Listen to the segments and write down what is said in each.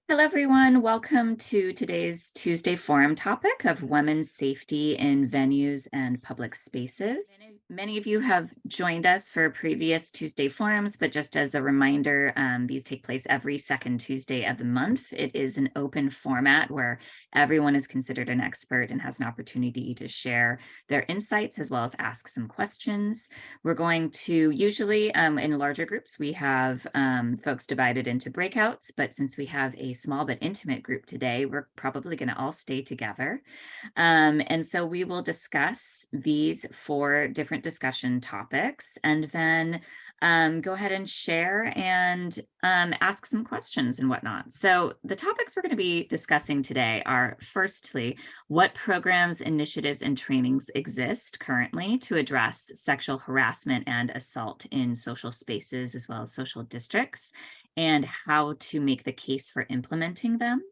Hello, everyone. Welcome to today's Tuesday Forum topic of women's safety in venues and public spaces. Many of you have joined us for previous Tuesday Forums, but just as a reminder, these take place every second Tuesday of the month. It is an open format where everyone is considered an expert and has an opportunity to share their insights as well as ask some questions. We're going to usually, in larger groups, we have folks divided into breakouts, but since we have a small but intimate group today, we're probably going to all stay together. And so we will discuss these 4 different discussion topics and then go ahead and share and ask some questions and whatnot. So the topics we're going to be discussing today are, firstly, what programs, initiatives, and trainings exist currently to address sexual harassment and assault in social spaces as well as social districts, and how to make the case for implementing them.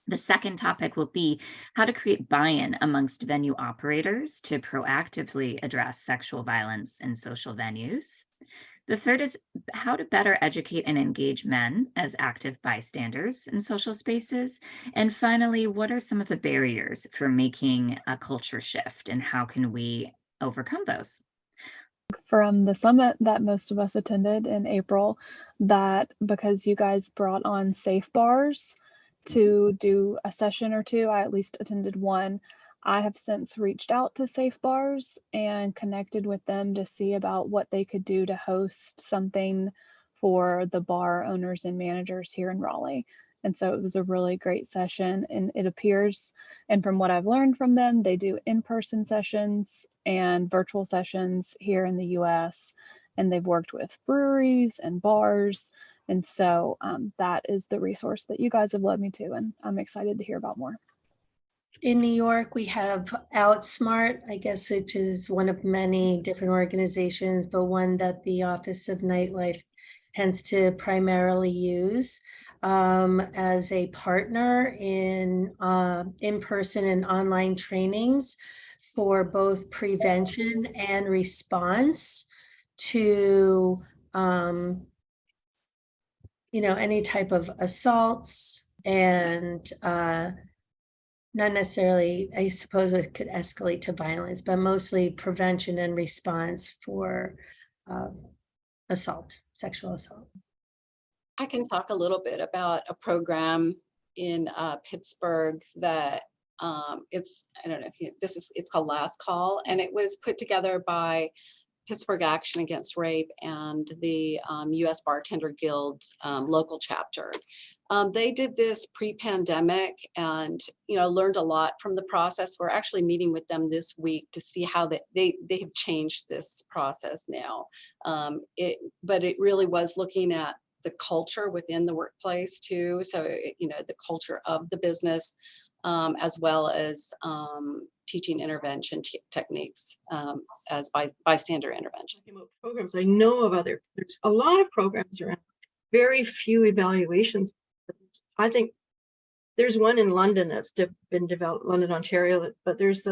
The second topic will be how to create buy-in amongst venue operators to proactively address sexual violence in social venues. The third is how to better educate and engage men as active bystanders in social spaces. And finally, what are some of the barriers for making a culture shift and how can we overcome those? From the summit that most of us attended in April, that because you guys brought on safe bars to do a session or two, I at least attended one. I have since reached out to safe bars and connected with them to see about what they could do to host something for the bar owners and managers here in Raleigh. And so it was a really great session, and it appears, and from what I've learned from them, they do in-person sessions and virtual sessions here in the US, and they've worked with breweries and bars. And so that is the resource that you guys have led me to, and I'm excited to hear about more. In New York, we have Outsmart, I guess, which is one of many different organizations, but one that the Office of Nightlife tends to primarily use as a partner in in-person and online trainings for both prevention and response to any type of assaults, and not necessarily, I suppose it could escalate to violence, but mostly prevention and response for assault, sexual assault. I can talk a little bit about a program in Pittsburgh that it's, I don't know if you, it's called Last Call, and it was put together by Pittsburgh Action Against Rape and the U.S. Bartender Guild local chapter. They did this pre-pandemic and learned a lot from the process. We're actually meeting with them this week to see how they have changed this process now. But it really was looking at the culture within the workplace too. So the culture of the business, as well as teaching intervention techniques as bystander intervention. Programs I know of there's a lot of programs around, very few evaluations. I think there's one in London that's been developed, London, Ontario, but there's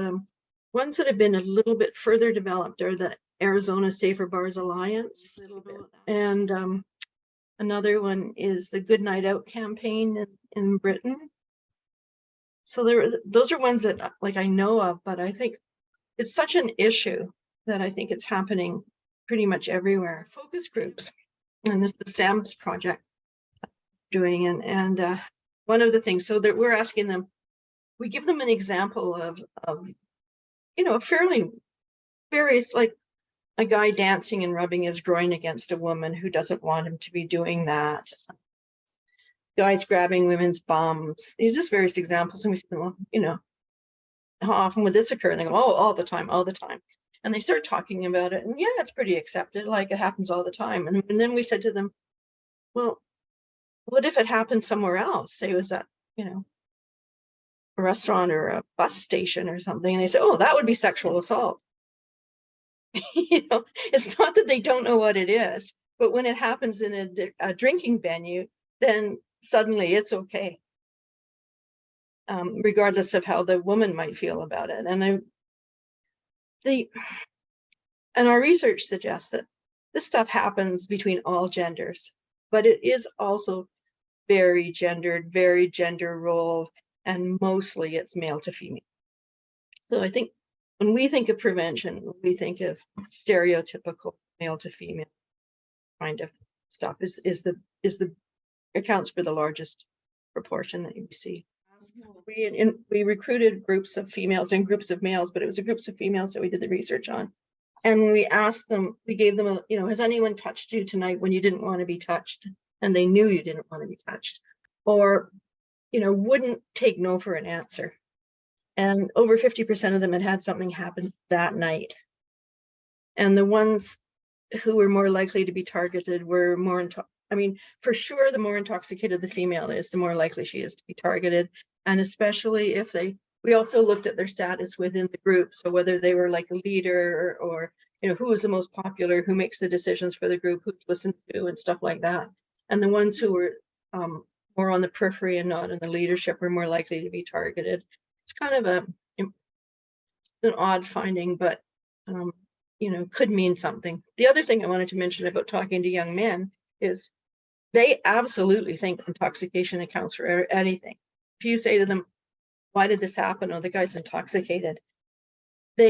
ones that have been a little bit further developed are the Arizona Safer Bars Alliance, and another one is the Good Night Out campaign in Britain. So those are ones that I know of, but I think it's such an issue that I think it's happening pretty much everywhere. Focus groups, and this is the SAMS project doing, and one of the things, so that we're asking them, we give them an example of fairly various, like a guy dancing and rubbing his groin against a woman who doesn't want him to be doing that. Guys grabbing women's bums, just various examples. And we say, well, how often would this occur? And they go, oh, all the time. And they start talking about it. And yeah, it's pretty accepted. Like it happens all the time. And then we said to them, well, what if it happened somewhere else? Say it was at, a restaurant or a bus station or something. And they say, oh, that would be sexual assault. It's not that they don't know what it is, but when it happens in a drinking venue, then suddenly it's okay, regardless of how the woman might feel about it. And our research suggests that this stuff happens between all genders, but it is also very gendered, very gender rolled, and mostly it's male to female. So I think when we think of prevention, we think of stereotypical male to female kind of stuff is the accounts for the largest proportion that you see. We recruited groups of females and groups of males, but it was the groups of females that we did the research on. And we asked them, we gave them has anyone touched you tonight when you didn't want to be touched? And they knew you didn't want to be touched, or, wouldn't take no for an answer. And over 50% of them had something happen that night. And the ones who were more likely to be targeted were more, for sure, the more intoxicated the female is, the more likely she is to be targeted. And especially if we also looked at their status within the group. So whether they were like a leader or who was the most popular, who makes the decisions for the group, who's listened to and stuff like that. And the ones who were more on the periphery and not in the leadership were more likely to be targeted. It's kind of an odd finding, but could mean something. The other thing I wanted to mention about talking to young men is they absolutely think intoxication accounts for anything. If you say to them, why did this happen? Oh, the guy's intoxicated.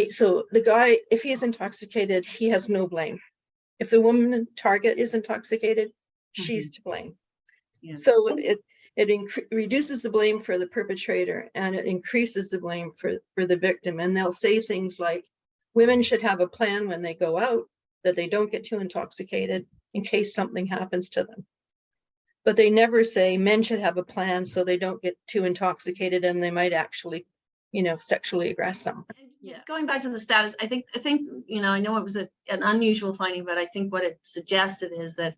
So the guy, if he's intoxicated, he has no blame. If the woman target is intoxicated, she's to blame. Yeah. So it reduces the blame for the perpetrator and it increases the blame for the victim. And they'll say things like, women should have a plan when they go out, that they don't get too intoxicated in case something happens to them. But they never say men should have a plan so they don't get too intoxicated and they might actually, sexually aggress someone. Yeah. Going back to the status, I think, I know it was an unusual finding, but I think what it suggested is that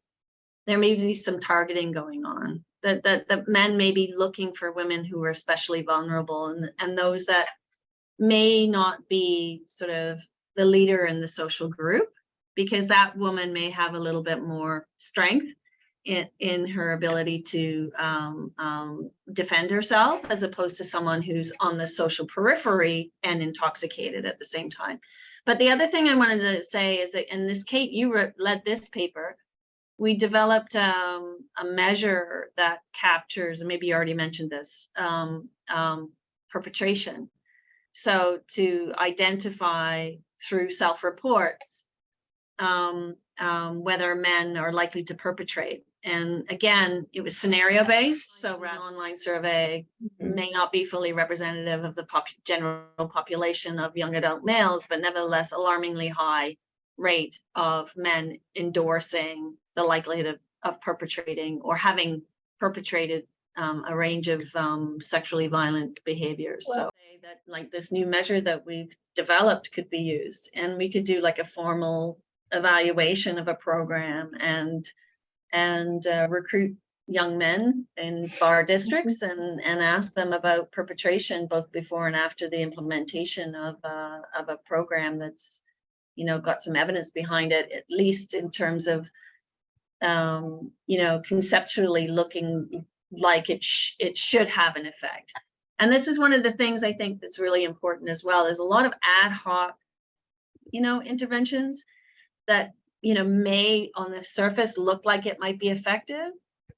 there may be some targeting going on, that men may be looking for women who are especially vulnerable and those that may not be sort of the leader in the social group, because that woman may have a little bit more strength in her ability to defend herself, as opposed to someone who's on the social periphery and intoxicated at the same time. But the other thing I wanted to say is that in this, Kate, you led this paper. We developed a measure that captures, and maybe you already mentioned this, perpetration. So to identify through self-reports whether men are likely to perpetrate. And again, it was scenario based. So an online survey may not be fully representative of the general population of young adult males, but nevertheless, alarmingly high rate of men endorsing the likelihood of perpetrating or having perpetrated a range of sexually violent behaviors. Well, so that like this new measure that we've developed could be used, and we could do like a formal evaluation of a program and recruit young men in bar districts and ask them about perpetration both before and after the implementation of a program that's got some evidence behind it, at least in terms of conceptually looking like it should have an effect. And this is one of the things I think that's really important as well. There's a lot of ad hoc interventions that may on the surface look like it might be effective,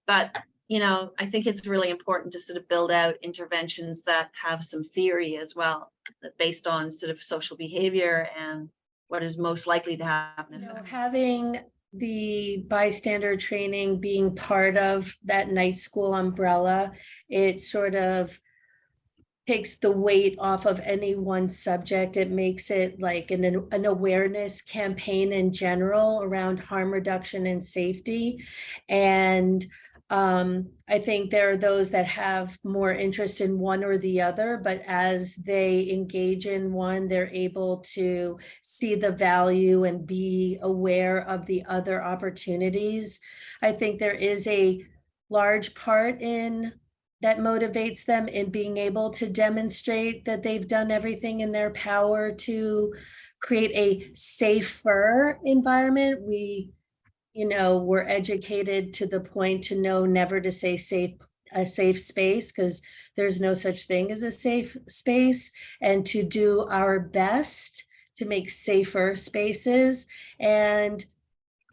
but I think it's really important to sort of build out interventions that have some theory as well, that based on sort of social behavior and what is most likely to have an effect. Having the bystander training being part of that night school umbrella, it sort of takes the weight off of any one subject. It makes it like an awareness campaign in general around harm reduction and safety. And I think there are those that have more interest in one or the other, but as they engage in one, they're able to see the value and be aware of the other opportunities. I think there is a large part in that motivates them in being able to demonstrate that they've done everything in their power to create a safer environment. We're educated to the point to know never to say a safe space, because there's no such thing as a safe space, and to do our best to make safer spaces. And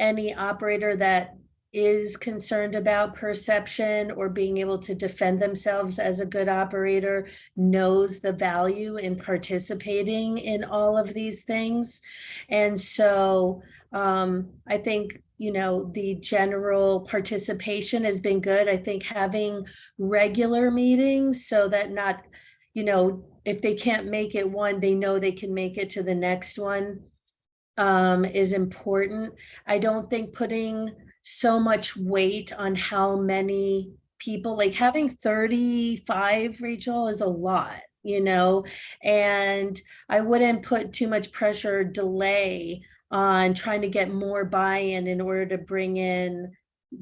any operator that is concerned about perception or being able to defend themselves as a good operator knows the value in participating in all of these things. And so I think, you know, the general participation has been good. I think having regular meetings so that not, you know, if they can't make it one, they know they can make it to the next one is important. I don't think putting so much weight on how many people, like having 35, Rachel, is a lot, you know, and I wouldn't put too much pressure or delay on trying to get more buy-in in order to bring in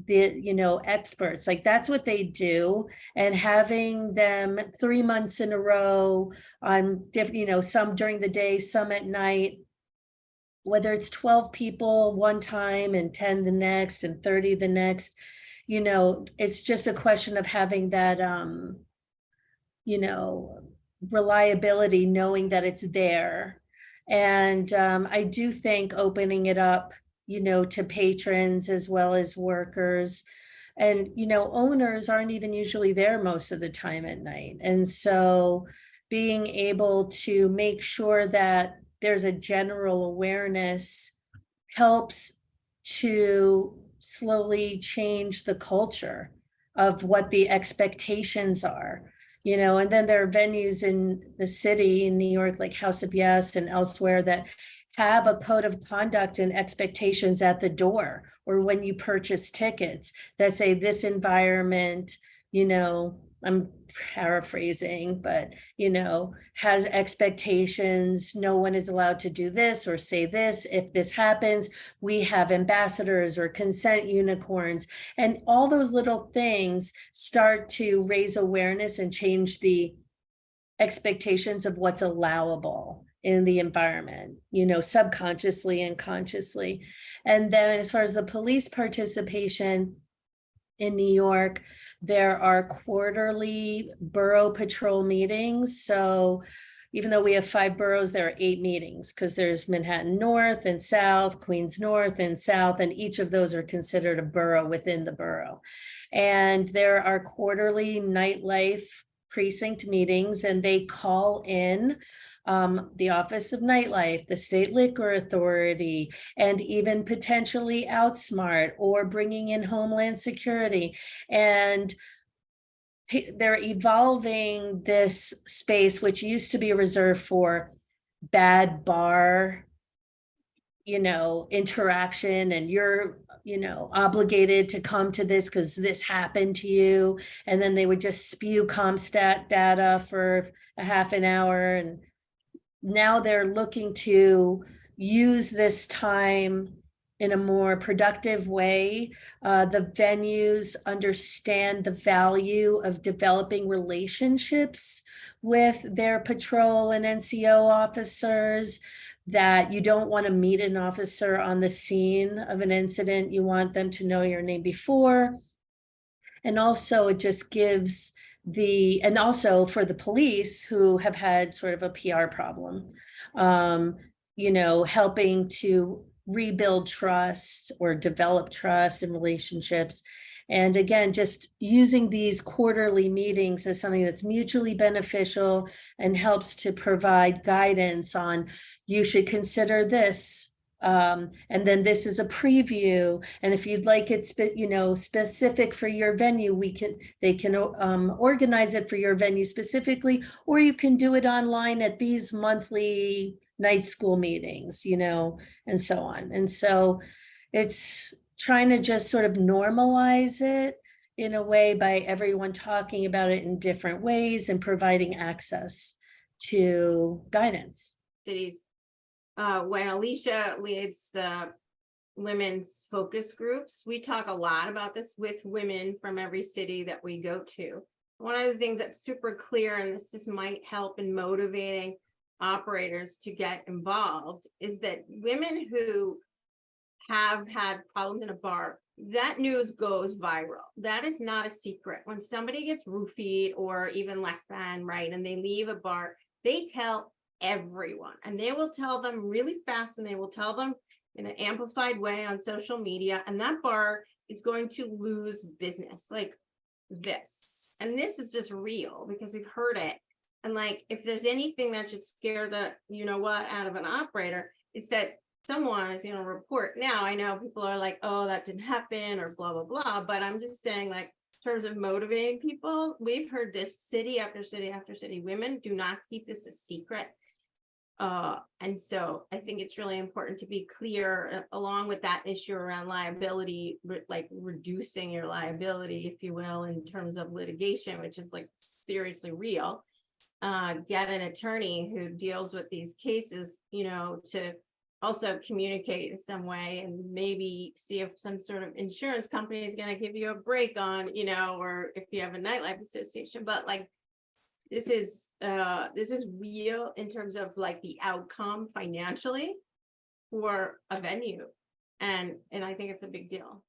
the, you know, experts. Like that's what they do, and having them 3 months in a row on different, you know, some during the day, some at night, whether it's 12 people one time and 10 the next and 30 the next, you know, it's just a question of having that, you know, reliability, knowing that it's there. And I do think opening it up, you know, to patrons as well as workers. And, you know, owners aren't even usually there most of the time at night. And so being able to make sure that there's a general awareness helps to slowly change the culture of what the expectations are, you know. And then there are venues in the city in New York, like House of Yes and elsewhere, that have a code of conduct and expectations at the door or when you purchase tickets that say this environment, you know, I'm paraphrasing, but, you know, has expectations. No one is allowed to do this or say this. If this happens, we have ambassadors or consent unicorns. And all those little things start to raise awareness and change the expectations of what's allowable in the environment, you know, subconsciously and consciously. And then as far as the police participation in New York, there are quarterly borough patrol meetings. So even though we have 5 boroughs, there are 8 meetings because there's Manhattan North and South, Queens North and South, and each of those are considered a borough within the borough. And there are quarterly nightlife precinct meetings, and they call in the Office of Nightlife, the State Liquor Authority, and even potentially Outsmart or bringing in Homeland Security. And they're evolving this space, which used to be reserved for bad bar, you know, interaction, and you're, you know, obligated to come to this because this happened to you. And then they would just spew Comstat data for a half an hour. And now they're looking to use this time in a more productive way. The venues understand the value of developing relationships with their patrol and NCO officers, that you don't want to meet an officer on the scene of an incident. You want them to know your name before. And also it just gives and also for the police who have had sort of a PR problem, you know, helping to rebuild trust or develop trust in relationships. And again, just using these quarterly meetings as something that's mutually beneficial and helps to provide guidance on, you should consider this. And then this is a preview. And if you'd like it, you know, specific for your venue, they can organize it for your venue specifically, or you can do it online at these monthly night school meetings, you know, and so on. And so it's trying to just sort of normalize it in a way by everyone talking about it in different ways and providing access to guidance. Cities. When Alicia leads the women's focus groups, we talk a lot about this with women from every city that we go to. One of the things that's super clear, and this just might help in motivating operators to get involved, is that women who have had problems in a bar, that news goes viral. That is not a secret. When somebody gets roofied or even less than, right, and they leave a bar, they tell everyone, and they will tell them really fast, and they will tell them in an amplified way on social media, and that bar is going to lose business like this. And this is just real because we've heard it. And like, if there's anything that should scare the, you know what, out of an operator, it's that someone is going to report. Now, I know people are like, oh, that didn't happen or blah, blah, blah. But I'm just saying, like, in terms of motivating people, we've heard this city after city after city. Women do not keep this a secret. And so I think it's really important to be clear along with that issue around liability, like reducing your liability, if you will, in terms of litigation, which is like seriously real. Get an attorney who deals with these cases, you know, to also communicate in some way and maybe see if some sort of insurance company is going to give you a break on, you know, or if you have a nightlife association. But like, this is real in terms of like the outcome financially for a venue. And I think it's a big deal.